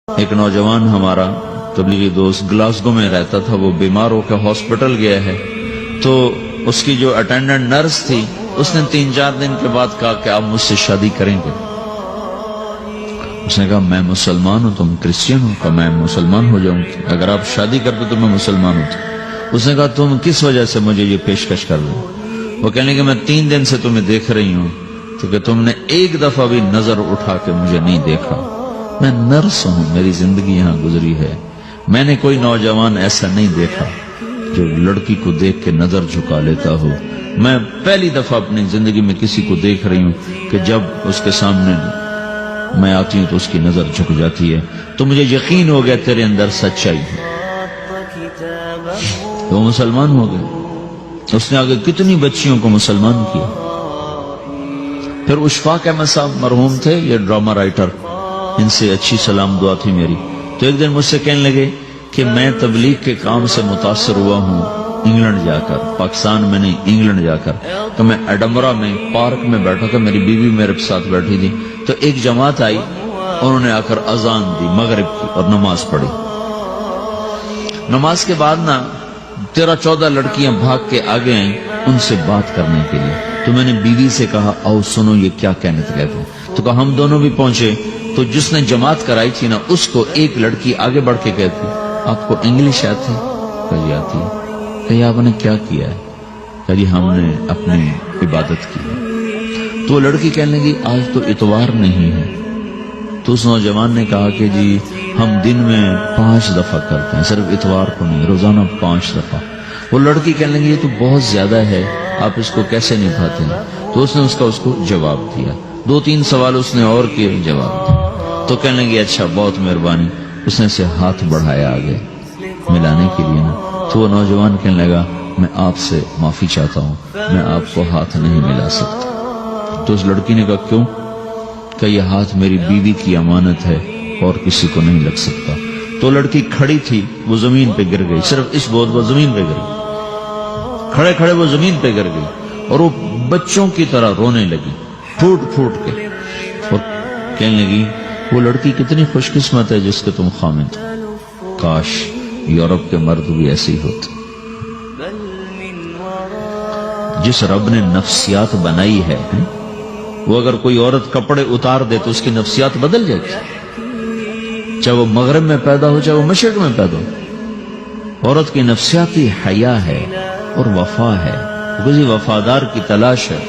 ایک نوجوان ہمارا تبلیغی دوست گلاسگو میں رہتا تھا، وہ بیمار ہو کے ہاسپٹل گیا ہے، تو اس کی جو اٹینڈنٹ نرس تھی اس نے 3-4 دن کے بعد کہا کہ آپ مجھ سے شادی کریں گے؟ اس نے کہا میں مسلمان ہوں، تم کرسچن ہو؟ کہا میں مسلمان ہو جاؤں، اگر آپ شادی کرتے تو میں مسلمان ہوں۔ اس نے کہا تم کس وجہ سے مجھے یہ پیشکش کر رہے ہو؟ وہ کہنے کہ میں 3 دن سے تمہیں دیکھ رہی ہوں تو کہ تم نے ایک دفعہ بھی نظر اٹھا کے مجھے نہیں دیکھا، میں نرس ہوں، میری زندگی یہاں گزری ہے، میں نے کوئی نوجوان ایسا نہیں دیکھا جو لڑکی کو دیکھ کے نظر جھکا لیتا ہو، میں پہلی دفعہ اپنی زندگی میں کسی کو دیکھ رہی ہوں کہ جب اس کے سامنے میں آتی ہوں تو اس کی نظر جھک جاتی ہے، تو مجھے یقین ہو گیا تیرے اندر سچائی ہے۔ تو مسلمان ہو گئے، اس نے آگے کتنی بچیوں کو مسلمان کیا۔ پھر اشفاق احمد صاحب مرحوم تھے، یہ ڈرامہ رائٹر، ان سے اچھی سلام دعا تھی میری، تو ایک دن مجھ سے کہنے لگے کہ میں تبلیغ کے کام سے متاثر ہوا ہوں انگلینڈ جا کر، پاکستان میں نہیں انگلینڈ جا کر۔ تو میں ایڈنبرا میں پارک میں بیٹھا تھا، میری بیوی میرے ساتھ بیٹھی تھی، تو ایک جماعت آئی، انہوں نے آ کر اذان دی مغرب کی اور نماز پڑھی۔ نماز کے بعد 13-14 لڑکیاں بھاگ کے آگے آئیں ان سے بات کرنے کے لیے، تو میں نے بیوی سے کہا آؤ سنو یہ کیا کہنے کہتے ہیں، تو کہا ہم دونوں بھی پہنچے، تو جس نے جماعت کرائی تھی اس کو ایک لڑکی آگے بڑھ کے کہتی آپ کو انگلش آتی؟ کہا جی آتی ہے۔ کہا آپ نے کیا کیا ہے؟ کہا جی ہم نے اپنی عبادت کی۔ تو لڑکی کہنے لگی آج تو اتوار نہیں ہے، تو اس نوجوان نے کہا کہ جی ہم دن میں 5 دفعہ کرتے ہیں، صرف اتوار کو نہیں، روزانہ 5 دفعہ۔ وہ لڑکی کہنے لگی یہ تو بہت زیادہ ہے، آپ اس کو کیسے نبھاتے ہیں؟ تو اس نے اس کو جواب دیا، 2-3 سوال اس نے اور کیے، جواب دیا۔ تو کہنے لگی اچھا بہت مہربانی، اس نے سے ہاتھ بڑھایا آگے ملانے کے لیے تو وہ نوجوان کہنے لگا میں آپ سے معافی چاہتا ہوں، میں آپ کو ہاتھ نہیں ملا سکتا۔ تو اس لڑکی نے کہا کیوں؟ کہ یہ ہاتھ میری بیوی کی امانت ہے اور کسی کو نہیں لگ سکتا۔ تو لڑکی کھڑی تھی، وہ زمین پہ گر گئی، صرف اس بہت وہ زمین پہ گر گئی، کھڑے کھڑے وہ زمین پہ گر گئی اور وہ بچوں کی طرح رونے لگی پھوٹ پھوٹ کے، اور کہنے لگی وہ لڑکی کتنی خوش قسمت ہے جس کے تم خامد ہو، کاش یورپ کے مرد بھی ایسے ہی ہوتے۔ جس رب نے نفسیات بنائی ہے وہ اگر کوئی عورت کپڑے اتار دے تو اس کی نفسیات بدل جاتی، چاہے وہ مغرب میں پیدا ہو چاہے وہ مشرق میں پیدا ہو۔ عورت کی نفسیاتی حیا ہے اور وفا ہے، کسی وفادار کی تلاش ہے،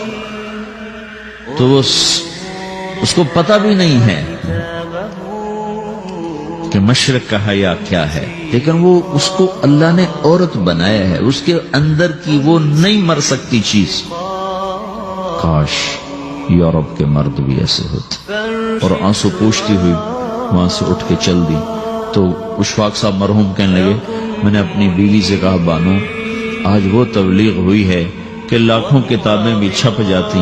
تو وہ اس کو پتہ بھی نہیں ہے کہ مشرق کا حیا کیا ہے، لیکن وہ اس کو اللہ نے عورت بنایا ہے، اس کے اندر کی وہ نہیں مر سکتی چیز۔ کاش یورپ کے مرد بھی ایسے ہوتے۔ اور آنسو پوچھتی ہوئی وہاں سے اٹھ کے چل دی۔ تو اشفاق صاحب مرحوم کہنے لگے میں نے اپنی بیوی سے کہا بانو آج وہ تبلیغ ہوئی ہے کہ لاکھوں کتابیں بھی چھپ جاتی،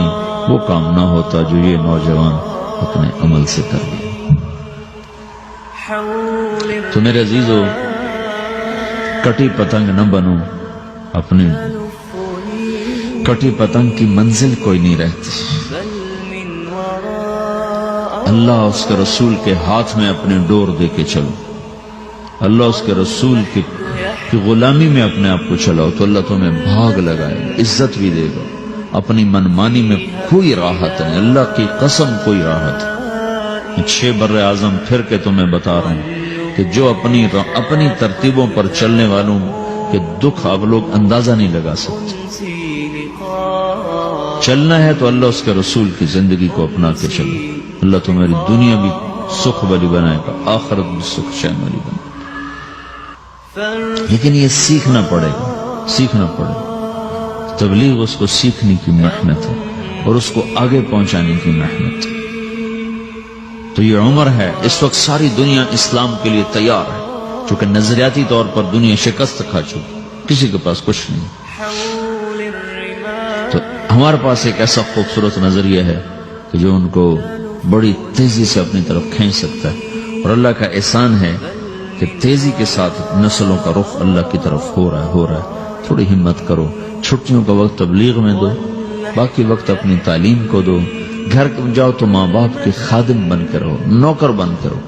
وہ کام نہ ہوتا جو یہ نوجوان اپنے عمل سے کر لیا۔ تو میرے عزیزو کٹی پتنگ نہ بنو، اپنی کٹی پتنگ کی منزل کوئی نہیں رہتی۔ اللہ اس کے رسول کے ہاتھ میں اپنے ڈور دے کے چلو، اللہ اس کے رسول کی غلامی میں اپنے آپ کو چلاؤ تو اللہ تمہیں بھاگ لگائے، عزت بھی دے گا۔ اپنی منمانی میں کوئی راحت نہیں، اللہ کی قسم کوئی راحت نہیں۔ 6 بر اعظم پھر کے تمہیں بتا رہا ہوں کہ جو اپنی ترتیبوں پر چلنے والوں کے دکھ آپ لوگ اندازہ نہیں لگا سکتے۔ چلنا ہے تو اللہ اس کے رسول کی زندگی کو اپنا کے چلو، اللہ تمہاری دنیا بھی سکھ والی بنائے گا، آخرت بھی سکھ چین والی بنائے گا۔ لیکن یہ سیکھنا پڑے گا، سیکھنا پڑے گا۔ تبلیغ اس کو سیکھنے کی محنت ہے اور اس کو آگے پہنچانے کی محنت ہے۔ تو یہ عمر ہے، اس وقت ساری دنیا اسلام کے لیے تیار ہے، چونکہ نظریاتی طور پر دنیا شکست کھا چکی، کسی کے پاس کچھ نہیں۔ تو ہمارے پاس ایک ایسا خوبصورت نظریہ ہے کہ جو ان کو بڑی تیزی سے اپنی طرف کھینچ سکتا ہے، اور اللہ کا احسان ہے کہ تیزی کے ساتھ نسلوں کا رخ اللہ کی طرف ہو رہا ہے۔ تھوڑی ہمت کرو، چھٹیوں کا وقت تبلیغ میں دو، باقی وقت اپنی تعلیم کو دو، گھر جاؤ تو ماں باپ کے خادم بن کے رہو، نوکر بن کے رہو۔